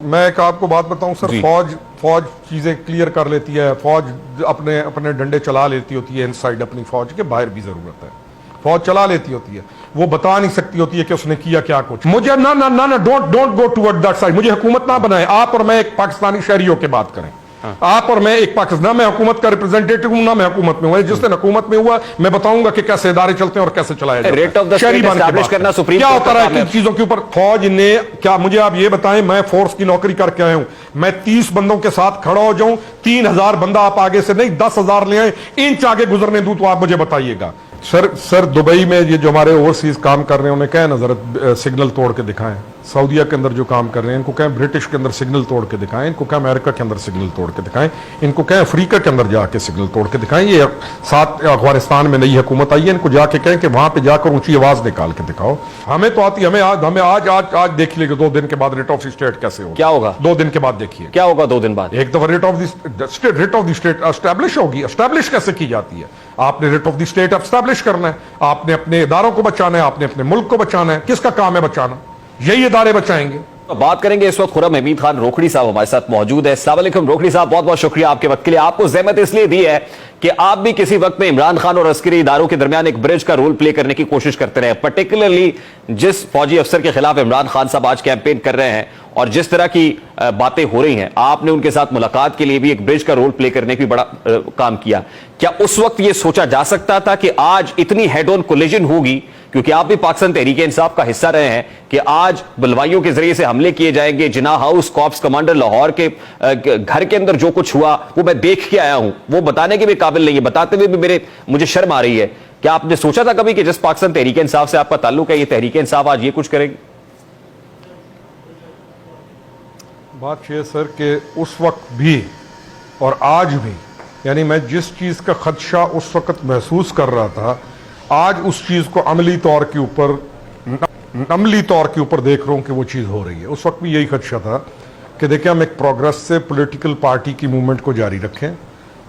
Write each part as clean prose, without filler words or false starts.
मैं एक आपको बात बताऊं सर, फौज चीजें क्लियर कर लेती है। फौज अपने अपने डंडे चला लेती होती है इनसाइड अपनी फौज के, बाहर भी जरूरत है। फौज चला लेती होती है, वो बता नहीं सकती होती है कि उसने किया क्या कुछ। मुझे ना ना ना ना don't go toward that side. मुझे हुकूमत ना बनाए। आप और मैं एक पाकिस्तानी शहरी होकर बात करें। आप और मैं एक पाकिस्तान, ना मैं हुकूमत का रिप्रेजेंटेटिव हूं ना मैं हुकूमत में हूं। जिस दिन हुकूमत में हुआ मैं बताऊंगा कि कैसे इदारे चलते हैं और कैसे चलाया जाता है। Rate of the state establish करना सुप्रीम क्या होता है किन चीजों के ऊपर फौज ने क्या। मुझे आप ये बताएं, मैं फोर्स की नौकरी करके आया हूं। मैं 30 बंदों के साथ खड़ा हो जाऊं, 3000 बंदा आप आगे से नहीं 10,000 ले आए, इंच आगे गुजरने दूं तो आप मुझे बताइएगा। सर दुबई में ये जो हमारे ओवरसीज काम कर रहे हैं उन्हें कहें ना जरा सिग्नल तोड़ के दिखाएं। सऊदीया के अंदर जो काम कर रहे हैं इनको कहें ब्रिटिश के अंदर सिग्नल तोड़ के दिखाएं। इनको कहें अमेरिका के अंदर सिग्नल तोड़ के दिखाएं। इनको कहें अफ्रीका के अंदर जाके सिग्नल तोड़ के दिखाएं। ये साथ अफगानिस्तान में नई हुकूमत आई है, इनको जाके कहें कि वहां पे जाकर ऊंची आवाज निकाल के दिखाओ। हमें तो आती, हमें आज देख लीजिए 2 दिन के बाद रेट ऑफ द स्टेट कैसे होगा। क्या होगा 2 दिन के बाद देखिए क्या होगा 2 दिन बाद। एक दफा rate of the state establish होगी। एस्टैब्लिश कैसे की जाती है? आपने rate of the state establish करना है, आपने अपने इदारों को बचाना है, आपने अपने मुल्क को बचाना है। किसका काम है बचाना? यही इदारे बचाएंगे। तो बात करेंगे इस वक्त खुर्रम हमीद खान रोकड़ी साहब हमारे साथ मौजूद है। अस्सलाम वालेकुम रोकड़ी साहब, बहुत बहुत शुक्रिया आपके वक्त के लिए। आपको ज़हमत इसलिए दी है कि आप भी किसी वक्त में इमरान खान और अस्करी इदारों के दरमियान एक ब्रिज का रोल प्ले करने की कोशिश करते रहे। पर्टिकुलरली जिस फौजी अफसर के खिलाफ इमरान खान साहब आज कैंपेन कर रहे हैं और जिस तरह की बातें हो रही हैं, आपने उनके साथ मुलाकात के लिए भी एक ब्रिज का रोल प्ले करने की बड़ा काम किया। क्या उस वक्त यह सोचा जा सकता था कि आज इतनी हेड ऑन कोलिजन होगी, क्योंकि आप भी पाकिस्तान तहरीक इंसाफ का हिस्सा रहे हैं, कि आज बलवाइयों के जरिए से हमले किए जाएंगे। जिना हाउस कॉप्स कमांडर लाहौर के घर के अंदर जो कुछ हुआ वो मैं देख के आया हूं, वो बताने के भी काबिल नहीं है। बताते हुए भी मुझे शर्म आ रही है। क्या आपने सोचा था कभी कि जिस पाकिस्तान तहरीक इंसाफ से आपका ताल्लुक है, ये तहरीक इंसाफ आज ये कुछ करेगी? बात यह सर कि उस वक्त भी और आज भी, यानी मैं जिस चीज का खदशा उस वक्त महसूस कर रहा था, आज उस चीज को अमली तौर के ऊपर देख रहा हूं कि वो चीज हो रही है। उस वक्त भी यही खदशा था कि देखिए हम एक प्रोग्रेस से पॉलिटिकल पार्टी की मूवमेंट को जारी रखें।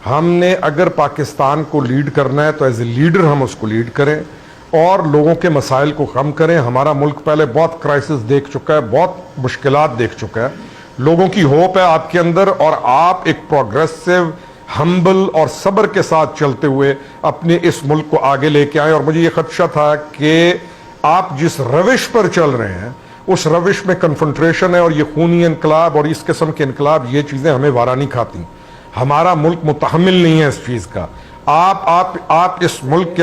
हमने अगर पाकिस्तान को लीड करना है तो एज ए लीडर हम उसको लीड करें और लोगों के मसाइल को कम करें। हमारा मुल्क पहले बहुत क्राइसिस देख चुका है, बहुत मुश्किलात देख चुका है। लोगों की होप है आपके अंदर और आप एक प्रोग्रेसिव, हम्बल और सब्र के साथ चलते हुए अपने इस मुल्क को आगे लेके आए। और मुझे ये खदशा था कि आप जिस रविश पर चल रहे हैं उस रविश में कन्फ्रंट्रेशन है और ये खूनी इनकलाब और इस किस्म के इनकलाब, ये चीजें हमें वारा नहीं खाती। हमारा मुल्क मुतहम्मिल नहीं है इस चीज का। आप इस मुल्क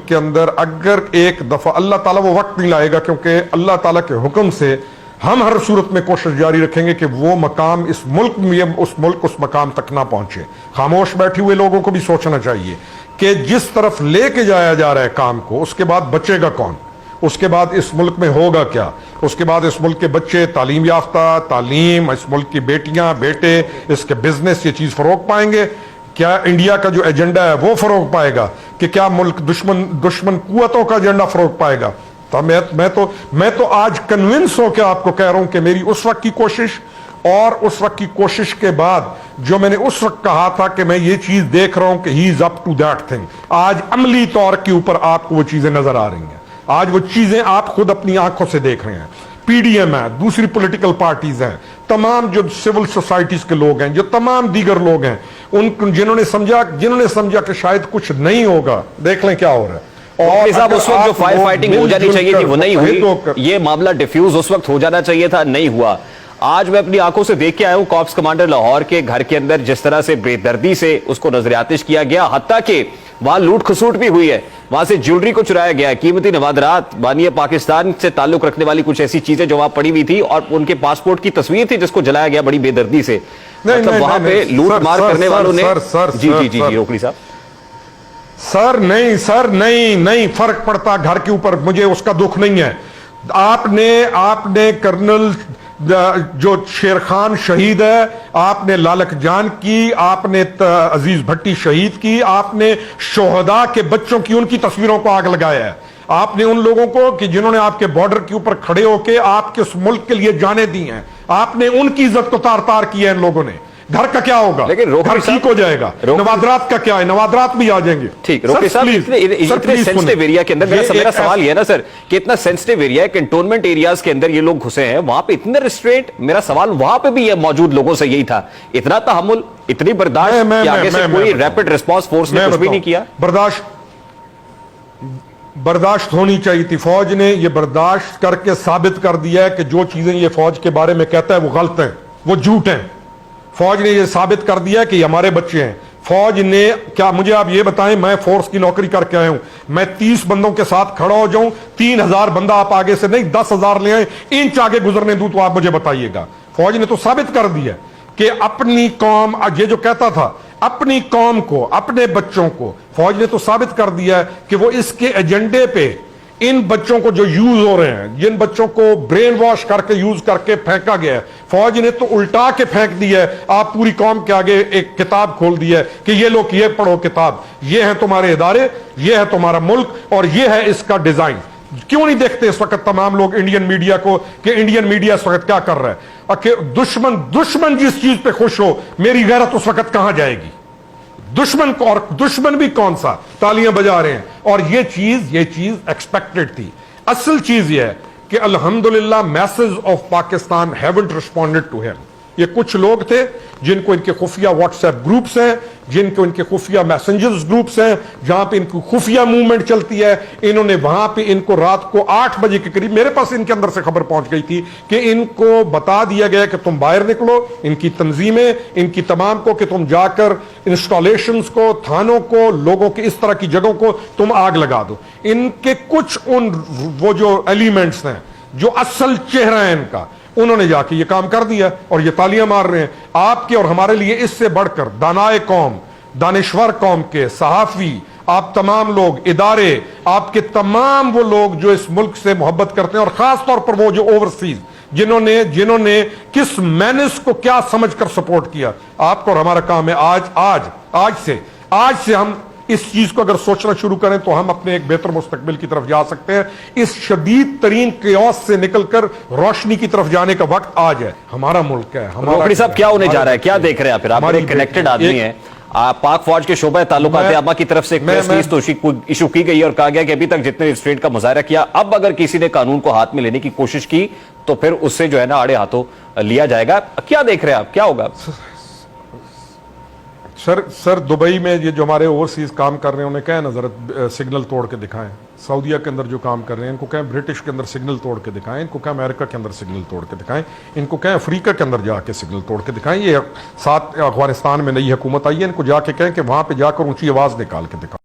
के अंदर अगर एक दफा अल्लाह ताला वो वक्त नहीं लाएगा, क्योंकि अल्लाह ताला के हुक्म से हम हर सूरत में कोशिश जारी रखेंगे कि वो मकाम इस मुल्क में उस मकाम तक ना पहुंचे। खामोश बैठे हुए लोगों को भी सोचना चाहिए कि जिस तरफ लेके जाया जा रहा है काम को, उसके बाद बचेगा कौन, उसके बाद इस मुल्क में होगा क्या, उसके बाद इस मुल्क के बच्चे तालीम याफ्ता, तालीम, इस मुल्क की बेटियां बेटे, इसके बिजनेस ये चीज फरोग पाएंगे क्या? इंडिया का जो एजेंडा है वो फरोग पाएगा कि क्या मुल्क दुश्मन कुव्वतों का एजेंडा फरोग पाएगा? तो मैं तो आज कन्विंस हो के आपको कह रहा हूं कि मेरी उस वक्त की कोशिश और उस वक्त की कोशिश के बाद जो मैंने उस वक्त कहा था कि मैं ये चीज देख रहा हूं कि he is up to that thing, आज अमली तौर के ऊपर आपको वो चीजें नजर आ रही हैं। आज वो चीजें आप खुद अपनी आंखों से देख रहे हैं। पीडीएम है, दूसरी पॉलिटिकल पार्टीज हैं, तमाम जो सिविल सोसाइटीज के लोग हैं, जो तमाम दीगर लोग हैं, उन जिन्होंने समझा कि शायद कुछ नहीं होगा, देख लें क्या हो रहा है। और उस वक्त जो फायर फाइटिंग हो जानी चाहिए थी वो नहीं हुई। ये मामला डिफ्यूज उस वक्त हो जाना चाहिए था, नहीं हुआ। आज मैं अपनी आंखों से देख के आया हूं कॉप्स कमांडर लाहौर के घर के अंदर जिस तरह से बेदर्दी से उसको नजरियातिश किया गया, हत्ता कि वहां लूट खसूट भी हुई है, वहां से ज्वेलरी को चुराया गया, कीमती नवादरात, बानिया पाकिस्तान से ताल्लुक रखने वाली कुछ ऐसी चीजें जो वहां पड़ी हुई थी और उनके पासपोर्ट की तस्वीर थी जिसको जलाया गया बड़ी बेदर्दी से। मतलब वहां पे लूट मार करने वालों ने जी रोकड़ी साहब सर नहीं फर्क पड़ता घर के ऊपर, मुझे उसका दुख नहीं है। आपने कर्नल जो शेर खान शहीद है, आपने लालक जान की, आपने अजीज भट्टी शहीद की, आपने शोहदा के बच्चों की उनकी तस्वीरों को आग लगाया है। आपने उन लोगों को कि जिन्होंने आपके बॉर्डर के ऊपर खड़े होकर आपके उस मुल्क के लिए जाने दी हैं, आपने उनकी इज्जत को तार तार किया है इन लोगों ने। घर का क्या होगा? लेकिन घर ठीक हो जाएगा। नवाद्रात का क्या है? नवाद्रात भी आ जाएंगे। ठीक, रोकड़ी साहब, इतने सेंसिटिव एरिया के अंदर मेरा सवाल ये है ना सर कि इतना सेंसिटिव एरिया है, कैंटोनमेंट एरियाज के अंदर ये लोग घुसे हैं, वहां पे इतने रिस्ट्रेंट, मेरा सवाल वहां पे भी ये मौजूद लोगों से यही था, इतना तहम्मुल, इतनी बर्दाश्त कि आगे से कोई रैपिड रिस्पांस फोर्स ने कुछ भी नहीं किया। बर्दाश्त होनी चाहिए थी। फौज ने यह बर्दाश्त करके साबित कर दिया है कि जो चीजें ये फौज के बारे में कहता है वो गलत है, वो झूठ है। फौज ने यह साबित कर दिया कि हमारे बच्चे हैं। फौज ने क्या, मुझे आप ये बताएं, मैं फोर्स की नौकरी करके आया हूं, मैं 30 बंदों के साथ खड़ा हो जाऊं, 3000 बंदा आप आगे से नहीं 10,000 ले आए, इंच आगे गुजरने दूं तो आप मुझे बताइएगा। फौज ने तो साबित कर दिया कि अपनी कौम, ये जो कहता था अपनी कौम को, अपने बच्चों को, फौज ने तो साबित कर दिया है कि वो इसके एजेंडे पे इन बच्चों को जो यूज हो रहे हैं, जिन बच्चों को ब्रेन वॉश करके यूज करके फेंका गया है, फौज ने तो उल्टा के फेंक दिया है। आप पूरी कौम के आगे एक किताब खोल दी है कि ये लोग ये पढ़ो किताब, ये है तुम्हारे इदारे, ये है तुम्हारा मुल्क और ये है इसका डिजाइन। क्यों नहीं देखते इस वक्त तमाम लोग इंडियन मीडिया को कि इंडियन मीडिया इस वक्त क्या कर रहा है? दुश्मन जिस चीज पे खुश हो, मेरी गैरत उस वक्त कहां जाएगी? दुश्मन को, और दुश्मन भी कौन सा, तालियां बजा रहे हैं। और ये चीज एक्सपेक्टेड थी। असल चीज ये है कि अल्हम्दुलिल्लाह message of Pakistan haven't responded to him. ये कुछ लोग थे जिनको इनके खुफिया व्हाट्सएप ग्रुप्स हैं, जिनको इनके खुफिया मैसेंजर्स ग्रुप्स हैं, जहां पे इनकी खुफिया मूवमेंट चलती है। इन्होंने वहां पे इनको रात को 8 बजे के करीब, मेरे पास इनके अंदर से खबर पहुंच गई थी कि इनको बता दिया गया कि तुम बाहर निकलो, इनकी तंजीमें, इनकी तमाम को, कि तुम जाकर इंस्टॉलेशंस को, थानों को, लोगों की इस तरह की जगहों को तुम आग लगा दो। इनके कुछ उन वो जो एलिमेंट्स हैं, जो असल चेहरा है इनका, उन्होंने जाके ये काम कर दिया और ये तालियां मार रहे हैं। आपके और हमारे लिए इससे बढ़कर दानाए कौम, दानिश्वर कौम के सहाफी, आप तमाम लोग, इदारे, आपके तमाम वो लोग जो इस मुल्क से मोहब्बत करते हैं, और खास तौर पर वो जो ओवरसीज, जिन्होंने किस मैनेज को क्या समझकर सपोर्ट किया। आपको और हमारा काम है आज से हम इस चीज को अगर सोचना शुरू करें तो हम अपने एक बेहतर मुस्तकबिल की तरफ जा सकते हैं। इस शदीद तरीन केओस से निकलकर रोशनी की तरफ जाने का वक्त आज है। हमारा मुल्क है, रोकड़ी साहब, क्या होने जा रहा है, क्या देख रहे हैं आप? आप एक कनेक्टेड आदमी हैं, पाक फौज के शोबा ताल्लुकात अम्मा की तरफ से एक प्रेस रिलीज तो इशू की गई और कहा गया कि अभी तक जितने रिस्ट्रेंट का मुजाहरा किया, अब अगर किसी ने कानून को हाथ में लेने की कोशिश की तो फिर उससे जो है ना आड़े हाथों लिया जाएगा। क्या देख रहे हैं आप, क्या होगा? सर दुबई में ये जो हमारे ओवरसीज काम कर रहे हैं उन्हें कहें ना जरा सिग्नल तोड़ के दिखाएं। सऊदीया के अंदर जो काम कर रहे हैं इनको कहें ब्रिटिश के अंदर सिग्नल तोड़ के दिखाएं, इनको कहें अमेरिका के अंदर सिग्नल तोड़ के दिखाएं, इनको कहें अफ्रीका के अंदर जाके सिग्नल तोड़ के दिखाएं। ये साथ अफगानिस्तान में नई हुकूमत आई है, इनको जाके कहें कि वहां पे जाकर ऊंची आवाज निकाल के दिखाएं।